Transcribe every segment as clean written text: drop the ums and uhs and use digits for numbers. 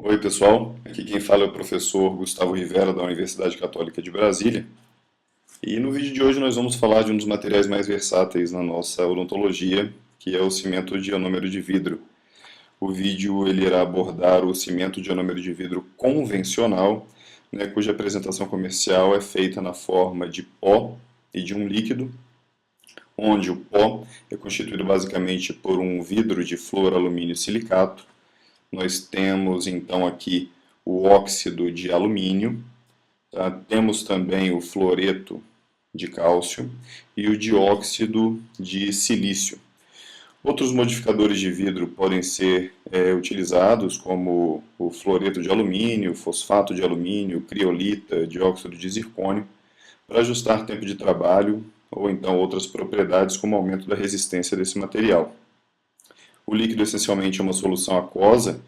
Oi, pessoal. Aqui quem fala é o professor Gustavo Rivera, da Universidade Católica de Brasília. E no vídeo de hoje nós vamos falar de um dos materiais mais versáteis na nossa odontologia, que é o cimento de ionômero de vidro. O vídeo ele irá abordar o cimento de ionômero de vidro convencional, né, cuja apresentação comercial é feita na forma de pó e de um líquido, onde o pó é constituído basicamente por um vidro de fluoralumínio silicato. Nós temos então aqui o óxido de alumínio, tá? Temos também o fluoreto de cálcio e o dióxido de silício. Outros modificadores de vidro podem ser utilizados, como o fluoreto de alumínio, fosfato de alumínio, criolita, dióxido de zircônio, para ajustar tempo de trabalho ou então outras propriedades, como o aumento da resistência desse material. O líquido essencialmente é uma solução aquosa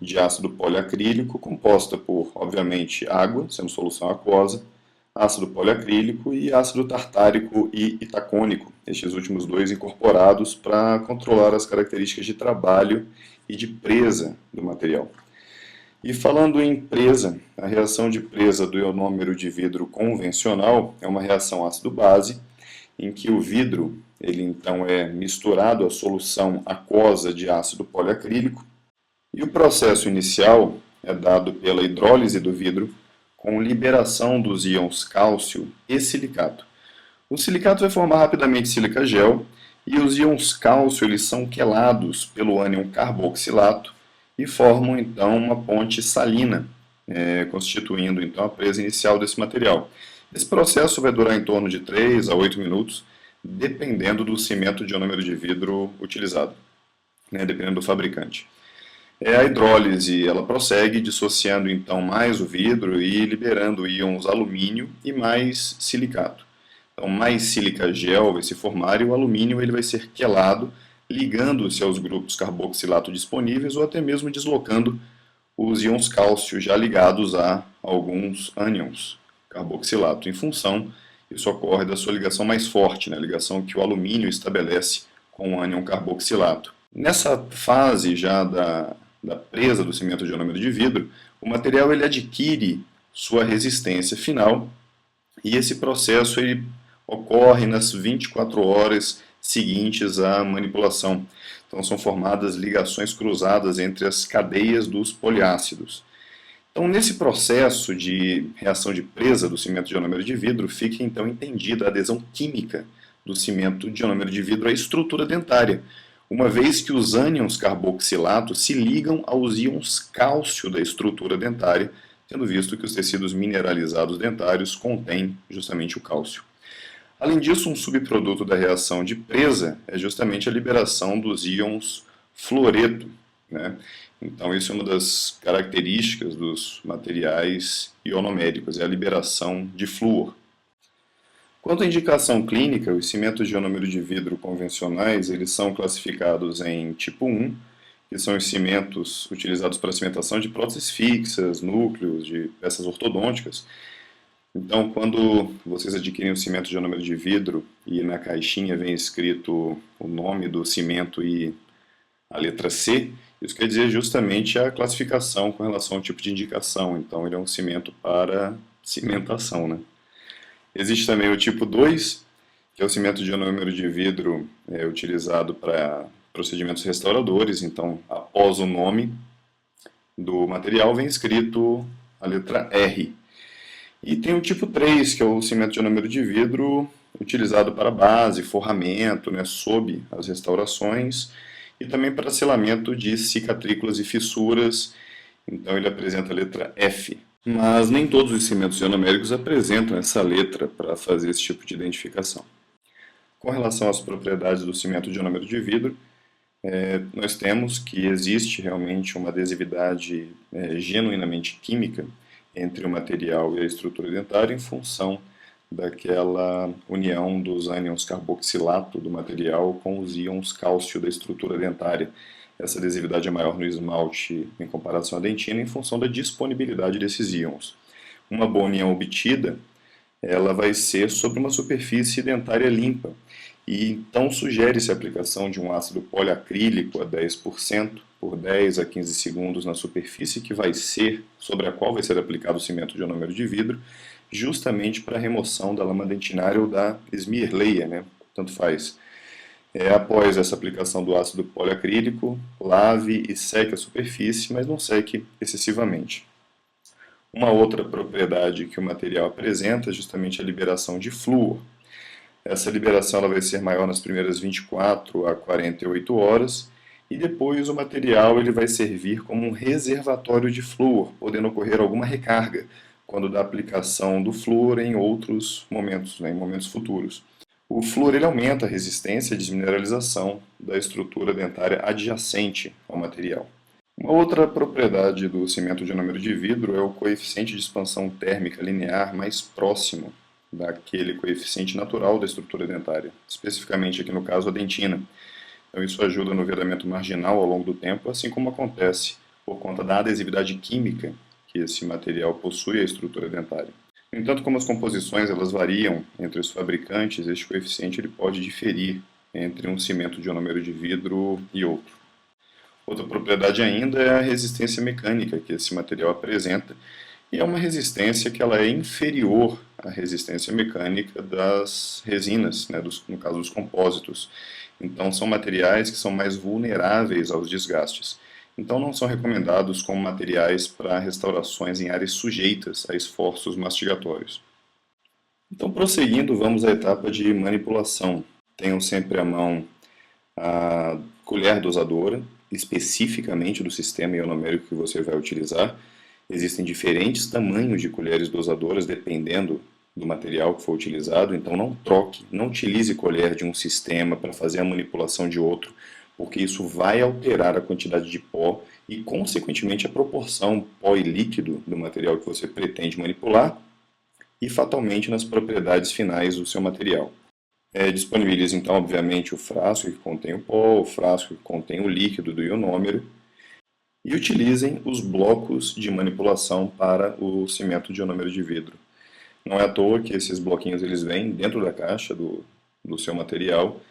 de ácido poliacrílico, composta por, obviamente, água, sendo solução aquosa, ácido poliacrílico e ácido tartárico e itacônico, estes últimos dois incorporados para controlar as características de trabalho e de presa do material. E falando em presa, a reação de presa do ionômero de vidro convencional é uma reação ácido-base, em que o vidro ele então é misturado à solução aquosa de ácido poliacrílico, e o processo inicial é dado pela hidrólise do vidro com liberação dos íons cálcio e silicato. O silicato vai formar rapidamente sílica gel e os íons cálcio eles são quelados pelo ânion carboxilato e formam então uma ponte salina, constituindo então a presa inicial desse material. Esse processo vai durar em torno de 3 a 8 minutos, dependendo do cimento de ionômero de vidro utilizado, dependendo do fabricante. A hidrólise ela prossegue dissociando então mais o vidro e liberando íons alumínio e mais silicato. Então mais sílica gel vai se formar e o alumínio ele vai ser quelado, ligando-se aos grupos carboxilato disponíveis ou até mesmo deslocando os íons cálcio já ligados a alguns ânions carboxilato. Em função, isso ocorre da sua ligação mais forte, a ligação que o alumínio estabelece com o ânion carboxilato. Nessa fase já da presa do cimento de ionômero de vidro, o material ele adquire sua resistência final e esse processo ele ocorre nas 24 horas seguintes à manipulação. Então são formadas ligações cruzadas entre as cadeias dos poliácidos. Então nesse processo de reação de presa do cimento de ionômero de vidro, fica então entendida a adesão química do cimento de ionômero de vidro à estrutura dentária, uma vez que os ânions carboxilato se ligam aos íons cálcio da estrutura dentária, tendo visto que os tecidos mineralizados dentários contêm justamente o cálcio. Além disso, um subproduto da reação de presa é justamente a liberação dos íons fluoreto, Então, isso é uma das características dos materiais ionoméricos, é a liberação de flúor. Quanto à indicação clínica, os cimentos de ionômero de vidro convencionais eles são classificados em tipo 1, que são os cimentos utilizados para a cimentação de próteses fixas, núcleos, de peças ortodônticas. Então, quando vocês adquirem o cimento de ionômero de vidro e na caixinha vem escrito o nome do cimento e a letra C, isso quer dizer justamente a classificação com relação ao tipo de indicação. Então, ele é um cimento para cimentação, Existe também o tipo 2, que é o cimento de ionômero de vidro utilizado para procedimentos restauradores. Então, após o nome do material, vem escrito a letra R. E tem o tipo 3, que é o cimento de ionômero de vidro utilizado para base, forramento, sob as restaurações, e também para selamento de cicatrículas e fissuras. Então, ele apresenta a letra F. Mas nem todos os cimentos ionoméricos apresentam essa letra para fazer esse tipo de identificação. Com relação às propriedades do cimento de ionômero de vidro, nós temos que existe realmente uma adesividade genuinamente química entre o material e a estrutura dentária em função daquela união dos ânions carboxilato do material com os íons cálcio da estrutura dentária. Essa adesividade é maior no esmalte em comparação à dentina em função da disponibilidade desses íons. Uma boa união obtida, ela vai ser sobre uma superfície dentária limpa. E então sugere-se a aplicação de um ácido poliacrílico a 10% por 10 a 15 segundos na superfície sobre a qual vai ser aplicado o cimento de ionômero de vidro, justamente para a remoção da lama dentinária ou da esmirleia, né? Tanto faz. Após essa aplicação do ácido poliacrílico, lave e seque a superfície, mas não seque excessivamente. Uma outra propriedade que o material apresenta é justamente a liberação de flúor. Essa liberação ela vai ser maior nas primeiras 24 a 48 horas e depois o material ele vai servir como um reservatório de flúor, podendo ocorrer alguma recarga quando da aplicação do flúor em outros momentos, né, em momentos futuros. O flúor ele aumenta a resistência e desmineralização da estrutura dentária adjacente ao material. Uma outra propriedade do cimento de ionômero de vidro é o coeficiente de expansão térmica linear mais próximo daquele coeficiente natural da estrutura dentária, especificamente aqui no caso a dentina. Então isso ajuda no vedamento marginal ao longo do tempo, assim como acontece por conta da adesividade química que esse material possui à estrutura dentária. No entanto, como as composições elas variam entre os fabricantes, este coeficiente ele pode diferir entre um cimento de ionômero de vidro e outro. Outra propriedade ainda é a resistência mecânica que esse material apresenta, e é uma resistência que ela é inferior à resistência mecânica das resinas, né, no caso dos compósitos. Então são materiais que são mais vulneráveis aos desgastes. Então não são recomendados como materiais para restaurações em áreas sujeitas a esforços mastigatórios. Então prosseguindo, vamos à etapa de manipulação. Tenham sempre à mão a colher dosadora, especificamente do sistema ionomérico que você vai utilizar. Existem diferentes tamanhos de colheres dosadoras dependendo do material que for utilizado, então não troque, não utilize colher de um sistema para fazer a manipulação de outro, porque isso vai alterar a quantidade de pó e, consequentemente, a proporção pó e líquido do material que você pretende manipular e, fatalmente, nas propriedades finais do seu material. Disponibilize, então, obviamente, o frasco que contém o pó, o frasco que contém o líquido do ionômero e utilizem os blocos de manipulação para o cimento de ionômero de vidro. Não é à toa que esses bloquinhos eles vêm dentro da caixa do seu material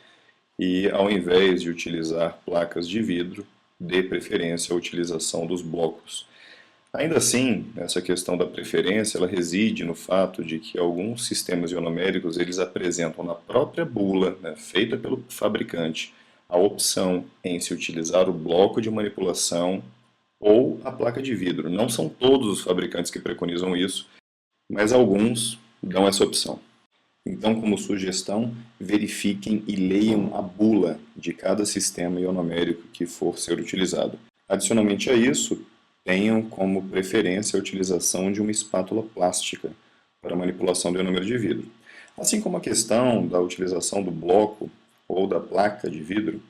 e, ao invés de utilizar placas de vidro, dê preferência à utilização dos blocos. Ainda assim, essa questão da preferência ela reside no fato de que alguns sistemas ionoméricos eles apresentam na própria bula, né, feita pelo fabricante, a opção em se utilizar o bloco de manipulação ou a placa de vidro. Não são todos os fabricantes que preconizam isso, mas alguns dão essa opção. Então, como sugestão, verifiquem e leiam a bula de cada sistema ionomérico que for ser utilizado. Adicionalmente a isso, tenham como preferência a utilização de uma espátula plástica para manipulação do ionômero de vidro. Assim como a questão da utilização do bloco ou da placa de vidro,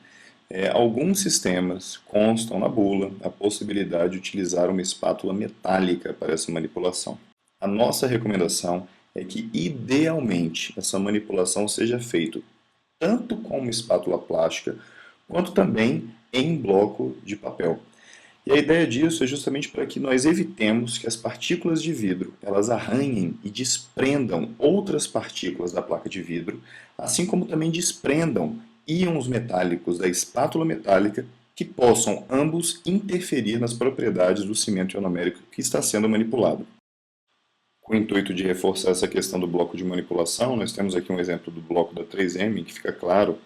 alguns sistemas constam na bula a possibilidade de utilizar uma espátula metálica para essa manipulação. A nossa recomendação é que, idealmente, essa manipulação seja feita tanto com uma espátula plástica, quanto também em bloco de papel. E a ideia disso é justamente para que nós evitemos que as partículas de vidro elas arranhem e desprendam outras partículas da placa de vidro, assim como também desprendam íons metálicos da espátula metálica que possam ambos interferir nas propriedades do cimento ionomérico que está sendo manipulado. Com o intuito de reforçar essa questão do bloco de manipulação, nós temos aqui um exemplo do bloco da 3M, em que fica claro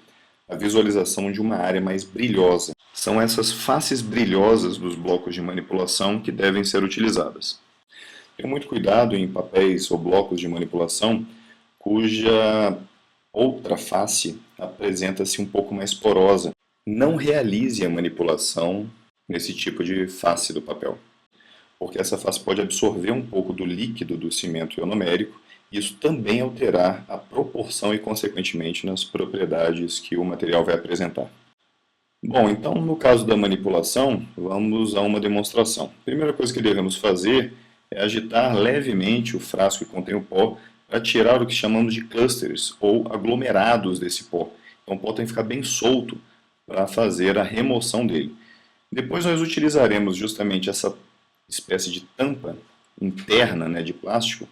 a visualização de uma área mais brilhosa. São essas faces brilhosas dos blocos de manipulação que devem ser utilizadas. Tenha muito cuidado em papéis ou blocos de manipulação cuja outra face apresenta-se um pouco mais porosa. Não realize a manipulação nesse tipo de face do papel, porque essa face pode absorver um pouco do líquido do cimento ionomérico e isso também alterar a proporção e, consequentemente, nas propriedades que o material vai apresentar. Bom, então no caso da manipulação, vamos a uma demonstração. A primeira coisa que devemos fazer é agitar levemente o frasco que contém o pó para tirar o que chamamos de clusters ou aglomerados desse pó. Então o pó tem que ficar bem solto para fazer a remoção dele. Depois nós utilizaremos justamente essa espécie de tampa interna, né, de plástico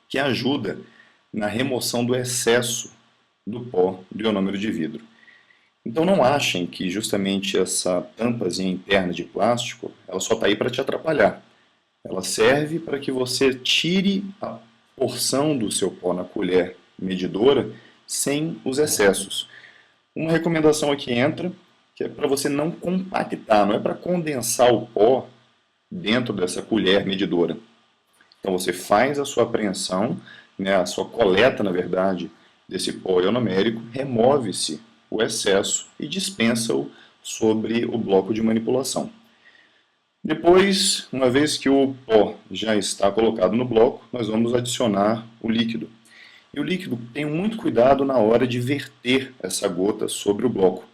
que ajuda na remoção do excesso do pó do ionômero de vidro. Então não achem que justamente essa tampazinha interna de plástico, ela só está aí para te atrapalhar. Ela serve para que você tire a porção do seu pó na colher medidora sem os excessos. Uma recomendação aqui entra, que é para você não compactar, não é para condensar o pó dentro dessa colher medidora. Então você faz a sua apreensão, né, a sua coleta, na verdade, desse pó ionomérico, remove-se o excesso e dispensa-o sobre o bloco de manipulação. Depois, uma vez que o pó já está colocado no bloco, nós vamos adicionar o líquido. E o líquido, tenha muito cuidado na hora de verter essa gota sobre o bloco.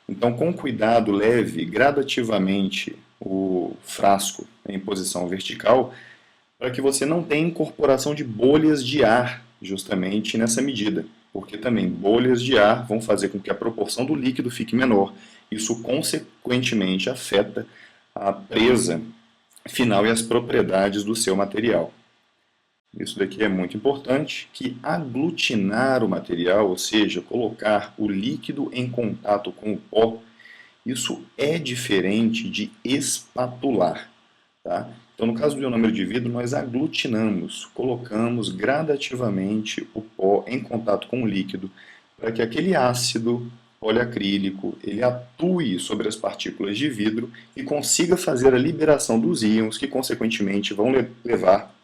Então, com cuidado, leve gradativamente o frasco em posição vertical, para que você não tenha incorporação de bolhas de ar justamente nessa medida, porque também bolhas de ar vão fazer com que a proporção do líquido fique menor. Isso, consequentemente, afeta a presa final e as propriedades do seu material. Isso daqui é muito importante, que aglutinar o material, ou seja, colocar o líquido em contato com o pó, isso é diferente de espatular. Tá? Então, no caso do ionômero de vidro, nós aglutinamos, colocamos gradativamente o pó em contato com o líquido, para que aquele ácido poliacrílico ele atue sobre as partículas de vidro e consiga fazer a liberação dos íons, que consequentemente vão levar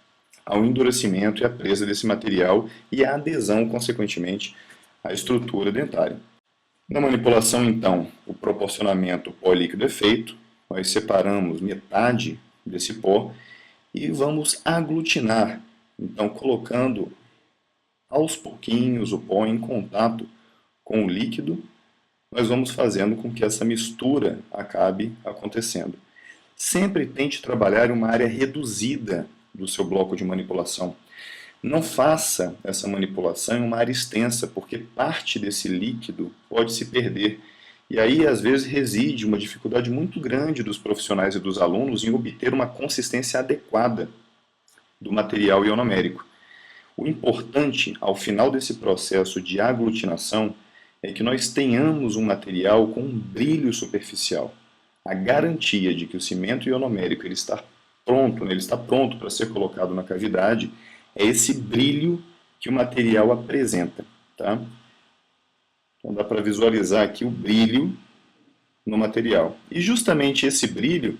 ao endurecimento e à presa desse material e à adesão, consequentemente, à estrutura dentária. Na manipulação, então, o proporcionamento pó líquido é feito, nós separamos metade desse pó e vamos aglutinar, então colocando aos pouquinhos o pó em contato com o líquido, nós vamos fazendo com que essa mistura acabe acontecendo. Sempre tente trabalhar em uma área reduzida do seu bloco de manipulação. Não faça essa manipulação em uma área extensa, porque parte desse líquido pode se perder. E aí, às vezes, reside uma dificuldade muito grande dos profissionais e dos alunos em obter uma consistência adequada do material ionomérico. O importante, ao final desse processo de aglutinação, é que nós tenhamos um material com um brilho superficial. A garantia de que o cimento ionomérico ele está pronto para ser colocado na cavidade é esse brilho que o material apresenta. Tá? Então dá para visualizar aqui o brilho no material. E justamente esse brilho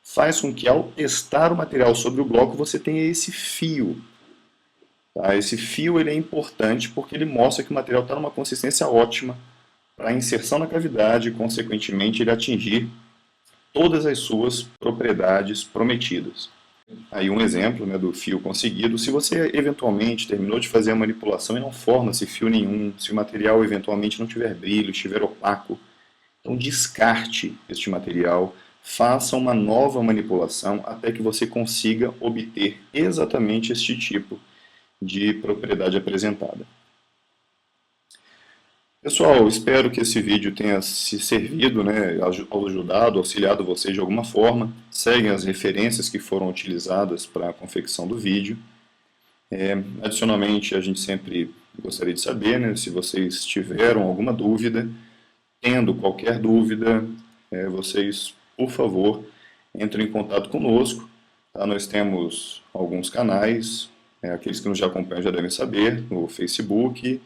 faz com que ao testar o material sobre o bloco você tenha esse fio. Tá? Esse fio ele é importante porque ele mostra que o material está numa consistência ótima para a inserção na cavidade e, consequentemente, ele atingir todas as suas propriedades prometidas. Aí um exemplo, né, do fio conseguido. Se você eventualmente terminou de fazer a manipulação e não forma-se fio nenhum, se o material eventualmente não tiver brilho, estiver opaco, então descarte este material, faça uma nova manipulação até que você consiga obter exatamente este tipo de propriedade apresentada. Pessoal, espero que esse vídeo tenha se servido, né, ajudado, auxiliado vocês de alguma forma. Seguem as referências que foram utilizadas para a confecção do vídeo. Adicionalmente, a gente sempre gostaria de saber, né, se vocês tiveram alguma dúvida. Tendo qualquer dúvida, vocês, por favor, entrem em contato conosco. Tá? Nós temos alguns canais, aqueles que nos já acompanham já devem saber, no Facebook.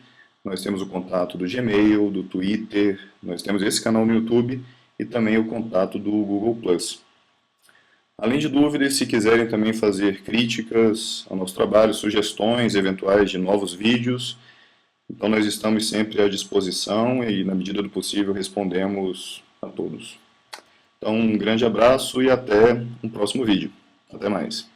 Nós temos o contato do Gmail, do Twitter, nós temos esse canal no YouTube e também o contato do Google+. Além de dúvidas, se quiserem também fazer críticas ao nosso trabalho, sugestões eventuais de novos vídeos, então nós estamos sempre à disposição e, na medida do possível, respondemos a todos. Então, um grande abraço e até um próximo vídeo. Até mais.